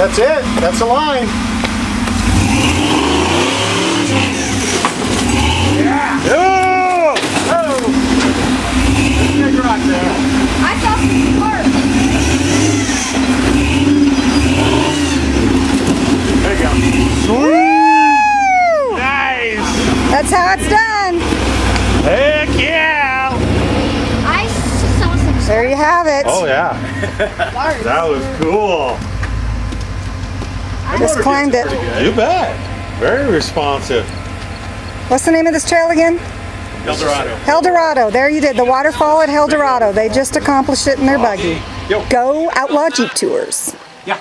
That's it. That's the line. Yeah. Oh! Oh! Big rock there. I saw some sparks. There you go. Woo! Nice. That's how it's done. Heck yeah. I saw some sparks. There you have it. Oh yeah. That was cool. Just climbed it. You bet. Very responsive. What's the name of this trail again? Helldorado. Helldorado. There you did. The waterfall at Helldorado. They just accomplished it in their buggy. Yo. Go Outlaw Jeep Tours. Yeah.